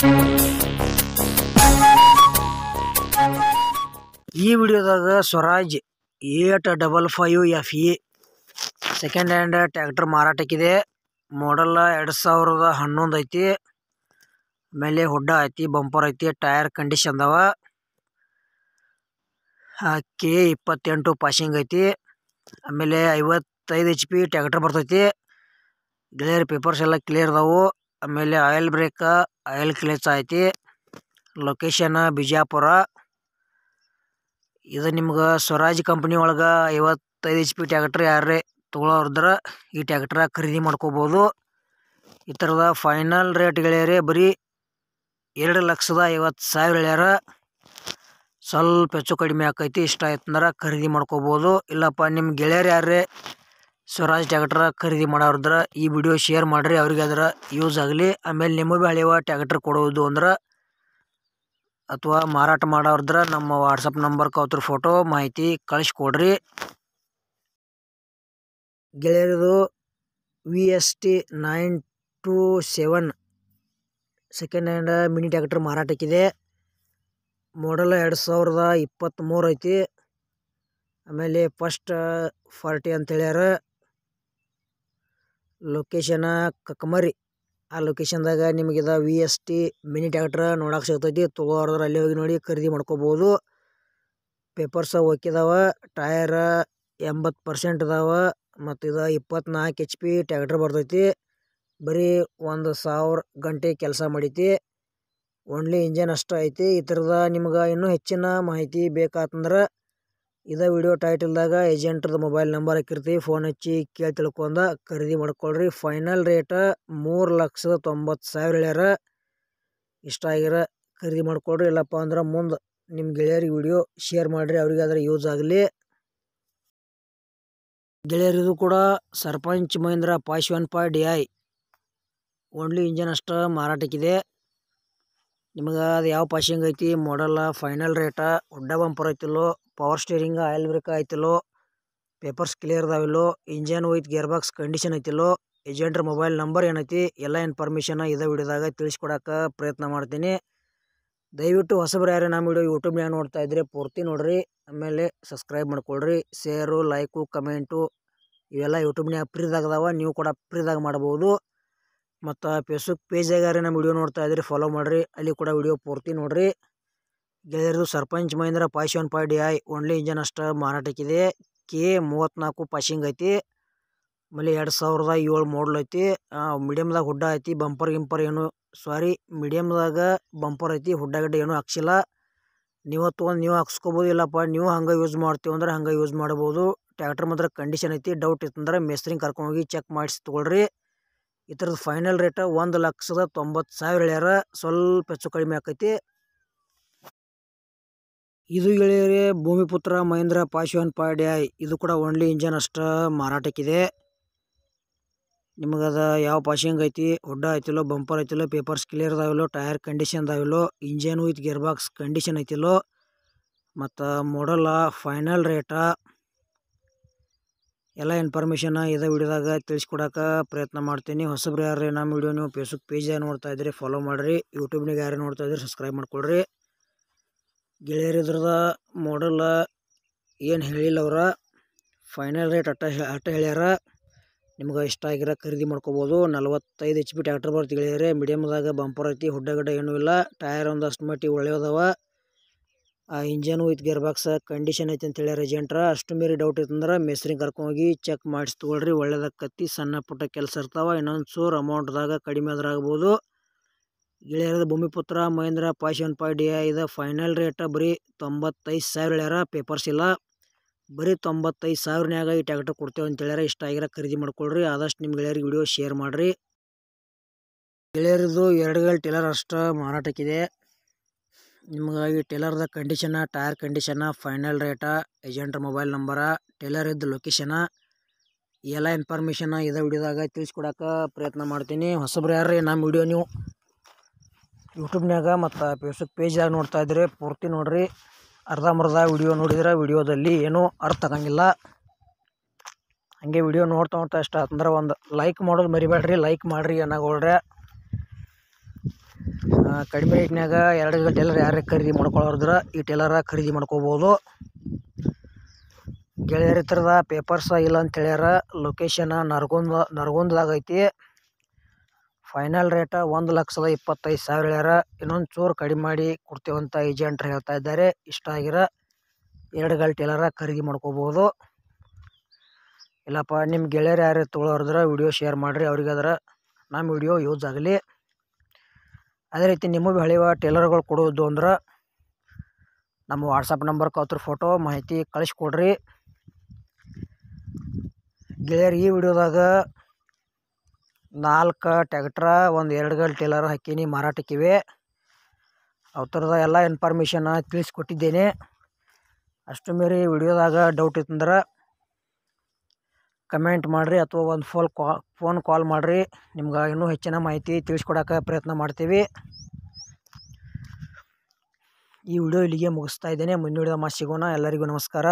ಈ ವಿಡಿಯೋದಾಗ Swaraj 855FE second hand tractor ಮಾರಾಟಕ್ಕಿದೆ. ಮಾಡೆಲ್ 2011 ಐತಿ. ಆಮೇಲೆ ಹುಡ್ಡ ಐತಿ, ಬಂಪರ್ ಐತಿ, ಟೈರ್ ಕಂಡೀಷನ್ ಅದಾವ. K28 ಪಾಸಿಂಗ್ ಐತಿ. ಆಮೇಲೆ 55 HP ಟ್ರ್ಯಾಕ್ಟರ್ ಬರ್ತೈತಿ. ಗೆಳೆಯರ್ ಪೇಪರ್ಸ್ ಎಲ್ಲ ಕ್ಲಿಯರ್ ಅದಾವು. ಆಮೇಲೆ ಆಯಿಲ್ ಬ್ರೇಕ್, ಆಯಿಲ್ ಕ್ಲಚ್ ಐತಿ. ಲೊಕೇಶನ್ ಬಿಜಾಪುರ. ಇದು ನಿಮ್ಗೆ ಸ್ವರಾಜ್ ಕಂಪ್ನಿ ಒಳಗೆ 55 HP ಟ್ರ್ಯಾಕ್ಟರ್ ಯಾರೇ ತೊಗೊಳೋದ್ರ ಈ ಟ್ರ್ಯಾಕ್ಟರ್ ಖರೀದಿ ಮಾಡ್ಕೋಬೋದು. ಈ ಥರದ ಫೈನಲ್ ರೇಟ್ ಗೆಳೆಯರೇ ಬರೀ 2,50,000 ಹೇಳ್ಯಾರ. ಸ್ವಲ್ಪ ಹೆಚ್ಚು ಕಡಿಮೆ ಆಕೈತಿ. ಇಷ್ಟ ಆಯ್ತಂದ್ರೆ ಖರೀದಿ ಮಾಡ್ಕೋಬೋದು. ಇಲ್ಲಪ್ಪ ನಿಮ್ಮ ಗೆಳೆಯರು ಯಾರೇ ಸ್ವರಾಜ್ ಟ್ರ್ಯಾಕ್ಟರ್ ಖರೀದಿ ಮಾಡೋದ್ರ ಈ ವಿಡಿಯೋ ಶೇರ್ ಮಾಡಿರಿ, ಅವ್ರಿಗೆ ಅದರ ಯೂಸ್ ಆಗಲಿ. ಆಮೇಲೆ ನಿಮಗೆ ಹಳೆಯ ಟ್ರ್ಯಾಕ್ಟರ್ ಕೊಡೋದು ಅಂದ್ರೆ ಅಥವಾ ಮಾರಾಟ ಮಾಡೋದ್ರ ನಮ್ಮ ವಾಟ್ಸಪ್ ನಂಬರ್ಗೆ ಅವ್ರ ಫೋಟೋ ಮಾಹಿತಿ ಕಳಿಸ್ಕೊಡ್ರಿ. ಗೆಳೆಯರದು VST 927 second hand mini tractor ಮಾರಾಟಕ್ಕಿದೆ. ಮಾಡೆಲ್ 2023 ಐತಿ. ಆಮೇಲೆ ಫಸ್ಟ್ 40 ಅಂತ ಹೇಳ್ಯಾರ. ಲೊಕೇಶನ್ ಕಕ್ಕಮರಿ. ಆ ಲೊಕೇಶನ್ದಾಗ ನಿಮಗಿದ VST ಮಿನಿ ಟ್ರ್ಯಾಕ್ಟರ್ ನೋಡಕ್ಕೆ ಸಿಗ್ತೈತಿ. ತೊಗೊಳೋದ್ರ ಅಲ್ಲಿ ಹೋಗಿ ನೋಡಿ ಖರೀದಿ ಮಾಡ್ಕೋಬೋದು. ಪೇಪರ್ಸ್ ಓಕಿದಾವ. ಟೈರ್ 80% ಅದಾವ. ಮತ್ತು ಇದು 24 HP ಟ್ರ್ಯಾಕ್ಟರ್ ಬರ್ತೈತಿ. ಬರೀ 1,000 ಗಂಟೆ ಕೆಲಸ ಮಾಡೈತಿ. ಓನ್ಲಿ ಇಂಜನ್ ಅಷ್ಟು ಐತಿ. ಈ ಥರದ ನಿಮ್ಗೆ ಇನ್ನೂ ಹೆಚ್ಚಿನ ಮಾಹಿತಿ ಬೇಕಾತಂದ್ರೆ ಇದೇ ವಿಡಿಯೋ ಟೈಟಲ್ದಾಗ ಏಜೆಂಟ್ರದ್ದು ಮೊಬೈಲ್ ನಂಬರ್ ಹಾಕಿರ್ತೀವಿ. ಫೋನ್ ಹಚ್ಚಿ ಕೇಳಿ ತಿಳ್ಕೊಂಡ ಖರೀದಿ ಮಾಡ್ಕೊಳ್ರಿ. ಫೈನಲ್ ರೇಟ್ 3,90,000 ಹೇಳ್ಯಾರ. ಇಷ್ಟ ಆಗಿರ ಖರೀದಿ ಮಾಡ್ಕೊಳ್ರಿ. ಇಲ್ಲಪ್ಪ ಅಂದ್ರೆ ಮುಂದೆ ನಿಮ್ಮ ಗೆಳೆಯರಿಗೆ ವಿಡಿಯೋ ಶೇರ್ ಮಾಡಿರಿ, ಅವ್ರಿಗೆ ಅದರ ಯೂಸ್ ಆಗಲಿ. ಗೆಳೆಯರಿದು ಕೂಡ sarpanch Mahindra 515DI only engine ಅಷ್ಟು ಮಾರಾಟಕ್ಕಿದೆ. ನಿಮಗೆ ಅದು ಯಾವ ಪಾಸಿಂಗ್ ಐತಿ, model, final rate, hood bumper ಐತಿಲ್ಲೋ, ಪವರ್ ಸ್ಟೀರಿಂಗ್, ಆಯಿಲ್ ಬ್ರೇಕ್ ಐತಿಲ್ಲೋ, ಪೇಪರ್ಸ್ ಕ್ಲಿಯರ್ ಅದಾವಿಲ್ಲೋ, engine with gear box condition ಐತಿಲ್ಲೋ, ಏಜೆಂಟ್ರ ಮೊಬೈಲ್ ನಂಬರ್ ಏನೈತಿ, ಎಲ್ಲ ಇನ್ಫಾರ್ಮೇಷನ್ ಇದೇ ವಿಡಿಯೋದಾಗ ತಿಳಿಸ್ಕೊಡಕ್ಕೆ ಪ್ರಯತ್ನ ಮಾಡ್ತೀನಿ. ದಯವಿಟ್ಟು ಹೊಸಬ್ರು ಯಾರೇ ನಮ್ಮ ವಿಡಿಯೋ ಯೂಟ್ಯೂಬ್ನಾಗ ನೋಡ್ತಾ ಇದ್ರೆ ಪೂರ್ತಿ ನೋಡ್ರಿ. ಆಮೇಲೆ ಸಬ್ಸ್ಕ್ರೈಬ್ ಮಾಡ್ಕೊಳ್ರಿ. ಶೇರು, ಲೈಕು, ಕಮೆಂಟು ಇವೆಲ್ಲ ಯೂಟ್ಯೂಬ್ನಾಗ ಫ್ರೀದಾಗದಾವ. ನೀವು ಕೂಡ ಫ್ರೀದಾಗ ಮಾಡ್ಬೋದು. ಮತ್ತು ಫೇಸ್ಬುಕ್ ಪೇಜಾಗ ಯಾರೇ ನಮ್ಮ ವಿಡಿಯೋ ನೋಡ್ತಾ ಇದ್ರಿ ಫಾಲೋ ಮಾಡಿರಿ, ಅಲ್ಲಿ ಕೂಡ ವಿಡಿಯೋ ಪೂರ್ತಿ ನೋಡ್ರಿ. ಗೆಳೆಯರದು sarpanch Mahindra 515DI only engine ಅಷ್ಟು ಮಾರಾಟಕ್ಕಿದೆ. K34 ಪಾಸಿಂಗ್ ಐತಿ. ಆಮೇಲೆ 2007 ಮಾಡಲ್ ಐತಿ. ಮೀಡಿಯಮ್ದಾಗ ಹುಡ್ಡ ಐತಿ. ಬಂಪರ್ ಗಿಂಪರ್ ಏನು ಮೀಡಿಯಮ್ದಾಗ ಬಂಪರ್ ಐತಿ. ಹುಡ್ಡ ಗಿಡ್ಡ ಏನೂ ಹಾಕ್ಸಿಲ್ಲ. ನೀವು ತೊಗೊಂಡು ನೀವು ಹಾಕ್ಸ್ಕೊಬೋದು. ಇಲ್ಲಪ್ಪ ನೀವು ಹಂಗೆ ಯೂಸ್ ಮಾಡ್ತೀವಿ ಅಂದ್ರೆ ಹಂಗೆ ಯೂಸ್ ಮಾಡ್ಬೋದು. ಟ್ರ್ಯಾಕ್ಟರ್ ಮಾತ್ರ ಕಂಡೀಷನ್ ಐತಿ. ಡೌಟ್ ಇತ್ತಂದ್ರೆ ಮೇಸ್ತ್ರಿಗೆ ಕರ್ಕೊಂಡೋಗಿ ಚೆಕ್ ಮಾಡಿಸಿ ತೊಗೊಳ್ರಿ. ಈ ಥರದ ಫೈನಲ್ ರೇಟ್ 1,90,000 ಹೇಳ್ಯಾರ. ಸ್ವಲ್ಪ ಹೆಚ್ಚು ಕಡಿಮೆ ಆಕೈತಿ. ಇದು ಗೆಳೆಯರೇ ಭೂಮಿಪುತ್ರ ಮಹೀಂದ್ರ 515DI. ಇದು ಕೂಡ ಓನ್ಲಿ ಇಂಜನ್ ಅಷ್ಟು ಮಾರಾಟಕ್ಕಿದೆ. ನಿಮಗದ ಯಾವ ಪಾಸಿಂಗ್ ಐತಿ, ಹುಡ್ಡ ಐತಿಲ್ಲೋ, ಬಂಪರ್ ಐತಿಲ್ಲೋ, ಪೇಪರ್ಸ್ ಕ್ಲಿಯರ್ ಅದಾವಿಲ್ಲೋ, ಟೈರ್ ಕಂಡೀಷನ್ ಅದಾವಿಲ್ಲೋ, engine with gear box condition ಐತಿಲ್ಲೋ, ಮತ್ತು ಮಾಡೆಲ್, ಫೈನಲ್ ರೇಟ ಎಲ್ಲ ಇನ್ಫಾರ್ಮೇಷನ್ ಇದೇ ವಿಡಿಯೋದಾಗ ತಿಳಿಸ್ಕೊಡಕ್ಕೆ ಪ್ರಯತ್ನ ಮಾಡ್ತೀನಿ. ಹೊಸಬ್ರು ಯಾರೇ ನಮ್ಮ ವಿಡಿಯೋ ನೀವು ಫೇಸ್ಬುಕ್ ಪೇಜಾಗ ನೋಡ್ತಾ ಇದ್ರಿ ಫಾಲೋ ಮಾಡಿರಿ. ಯೂಟ್ಯೂಬ್ನಾಗ ಯಾರೇ ನೋಡ್ತಾ ಇದ್ರಿ ಸಬ್ಸ್ಕ್ರೈಬ್ ಮಾಡ್ಕೊಳ್ರಿ. ಗೆಳೆಯರು ಇದ್ರದ ಮಾಡೆಲ್ ಏನು ಹೇಳಿಲ್ಲ ಅವರ. ಫೈನಲ್ ರೇಟ್ ಅಟ್ಟ ಹೇಳ್ಯಾರ. ನಿಮ್ಗೆ ಇಷ್ಟ ಆಗಿರೋ ಖರೀದಿ ಮಾಡ್ಕೋಬೋದು. 45 HP ಟ್ರ್ಯಾಕ್ಟರ್ ಬರ್ತಿ ಗೆಳೆಯರೇ. ಮೀಡಿಯಮ್ದಾಗ ಬಂಪರ್ ಐತಿ. ಹುಡ್ಡ ಗಿಡ್ಡ ಏನೂ ಇಲ್ಲ. ಟೈರ್ ಒಂದಷ್ಟು ಮಟ್ಟಿಗೆ ಒಳ್ಳೆಯದವ. Engine with gear box condition ಐತಿ ಅಂತ ಹೇಳ್ಯಾರ ಏಜೆಂಟ್ರ. ಅಷ್ಟು ಮೀರಿ ಡೌಟ್ ಇತ್ತಂದ್ರೆ ಮೇಸ್ತ್ರಿಗೆ ಕರ್ಕೊಂಡೋಗಿ ಚೆಕ್ ಮಾಡಿಸಿ ತೊಗೊಳ್ರಿ. ಒಳ್ಳೇದಕ್ಕತ್ತಿ. ಸಣ್ಣ ಪುಟ್ಟ ಕೆಲಸ ಇರ್ತಾವ. ಇನ್ನೊಂದು ಚೂರು ಅಮೌಂಟ್ದಾಗ ಕಡಿಮೆ ಆದ್ರೆ ಆಗ್ಬೋದು. ಗೆಳೆಯರದ ಭೂಮಿಪುತ್ರ ಮಹೀಂದ್ರ 515DI ಇದು ಫೈನಲ್ ರೇಟ್ ಬರೀ 95,000 ಹೇಳ್ಯಾರ. ಪೇಪರ್ಸ್ ಇಲ್ಲ. ಬರೀ 95,000ನ್ಯಾಗ ಈ ಟ್ರ್ಯಾಕ್ಟರ್ ಕೊಡ್ತೇವೆ ಅಂತ ಹೇಳ್ಯಾರ. ಇಷ್ಟ ಆಗಿರ ಖರೀದಿ ಮಾಡ್ಕೊಳ್ರಿ. ಆದಷ್ಟು ನಿಮ್ಮ ಗೆಳೆಯರಿಗೆ ವಿಡಿಯೋ ಶೇರ್ ಮಾಡಿರಿ. ಗೆಳೆಯರದು 2 ಗಾಲಿ ಟೇಲರ್ ಅಷ್ಟು ಮಾರಾಟಕ್ಕಿದೆ. ನಿಮ್ಗೆ ಈ ಟೇಲರ್ದ condition, tyre condition, final rate, ಏಜೆಂಟ್ರ ಮೊಬೈಲ್ ನಂಬರ, ಟೇಲರ್ ಇದ್ದ ಲೊಕೇಶನ ಎಲ್ಲ ಇನ್ಫಾರ್ಮೇಷನ್ ಇದೇ ವಿಡಿಯೋದಾಗ ತಿಳಿಸ್ಕೊಡಕ್ಕೆ ಪ್ರಯತ್ನ ಮಾಡ್ತೀನಿ. ಹೊಸಬ್ರು ಯಾರೇ ನಮ್ಮ ವಿಡಿಯೋ ನೀವು ಯೂಟ್ಯೂಬ್ನಾಗ ಮತ್ತು ಫೇಸ್ಬುಕ್ ಪೇಜಾಗ ನೋಡ್ತಾ ಇದ್ರೆ ಪೂರ್ತಿ ನೋಡ್ರಿ. ಅರ್ಧಂಬರ್ಧ ವಿಡಿಯೋ ನೋಡಿದ್ರೆ ವಿಡಿಯೋದಲ್ಲಿ ಏನೂ ಅರ್ಥ ಆಗಂಗಿಲ್ಲ. ಹಂಗೆ ವಿಡಿಯೋ ನೋಡ್ತಾ ಇಷ್ಟ ಆತಂದ್ರೆ ಒಂದು ಲೈಕ್ ಮಾಡೋದು ಮರಿಬೇಡ್ರಿ. ಲೈಕ್ ಮಾಡಿರಿ ಅನ್ನಗೋಳ್ರೆ. ಕಡಿಮೆ ರೇಟ್ನಾಗ 2 ಟೇಲರ್ ಯಾರು ಖರೀದಿ ಮಾಡ್ಕೊಳ್ಳೋದ್ರ ಈ ಟೇಲರ ಖರೀದಿ ಮಾಡ್ಕೋಬೋದು. ಗೆಳೆಯರ ಥರದ ಪೇಪರ್ಸ ಇಲ್ಲ ಅಂತ ಹೇಳ್ಯಾರ. ಲೊಕೇಶನ್ ನರಗುಂದದಾಗ ಐತಿ. ಫೈನಲ್ ರೇಟ 1,25,000 ಹೇಳ್ಯಾರ. ಇನ್ನೊಂದು ಚೂರು ಕಡಿಮೆ ಮಾಡಿ ಕೊಡ್ತೇವಂತ ಏಜೆಂಟ್ರು ಹೇಳ್ತಾ ಇದ್ದಾರೆ. ಇಷ್ಟ ಆಗಿರೋ 2 ಟೇಲರ ಖರೀದಿ ಮಾಡ್ಕೋಬೋದು. ಇಲ್ಲಪ್ಪ ನಿಮ್ಮ ಗೆಳೆಯರು ಯಾರು ತೊಗೊಳೋದ್ರ ವಿಡಿಯೋ ಶೇರ್ ಮಾಡಿರಿ, ಅವ್ರಿಗಾದ್ರೆ ನಮ್ಮ ವಿಡಿಯೋ ಯೂಸ್ ಆಗಲಿ. ಅದೇ ರೀತಿ ನಿಮಗೆ ಹಳೆಯ ಟೇಲರ್ಗಳು ಕೊಡೋದು ಅಂದ್ರೆ ನಮ್ಮ ವಾಟ್ಸಪ್ ನಂಬರ್ಗೆ ಅವ್ರ ಫೋಟೋ ಮಾಹಿತಿ ಕಳಿಸ್ಕೊಡ್ರಿ. ಗೆಳೆಯರು ಈ ವಿಡಿಯೋದಾಗ 4 ಟ್ಯಾಕ್ಟ್ರ, 2 ಟೇಲರ್ ಹಾಕೀನಿ ಮಾರಾಟಕ್ಕಿವೆ. ಅವ್ರ ಥರದ ಎಲ್ಲ ಇನ್ಫಾರ್ಮೇಷನ್ ತಿಳಿಸ್ಕೊಟ್ಟಿದ್ದೇನೆ. ಅಷ್ಟು ಮೀರಿ ವಿಡಿಯೋದಾಗ ಡೌಟ್ ಇತ್ತಂದ್ರೆ ಕಮೆಂಟ್ ಮಾಡಿರಿ ಅಥವಾ ಒಂದು ಫೋನ್ ಕಾಲ್ ಮಾಡಿರಿ. ನಿಮ್ಗೆ ಇನ್ನೂ ಹೆಚ್ಚಿನ ಮಾಹಿತಿ ತಿಳಿಸ್ಕೊಡೋಕೆ ಪ್ರಯತ್ನ ಮಾಡ್ತೀವಿ. ಈ ವಿಡಿಯೋ ಇಲ್ಲಿಗೆ ಮುಗಿಸ್ತಾ ಇದ್ದೇನೆ. ಮುಂದಿನ ವಿಡಿಯೋದಾಗ ಸಿಗೋಣ. ಎಲ್ಲರಿಗೂ ನಮಸ್ಕಾರ.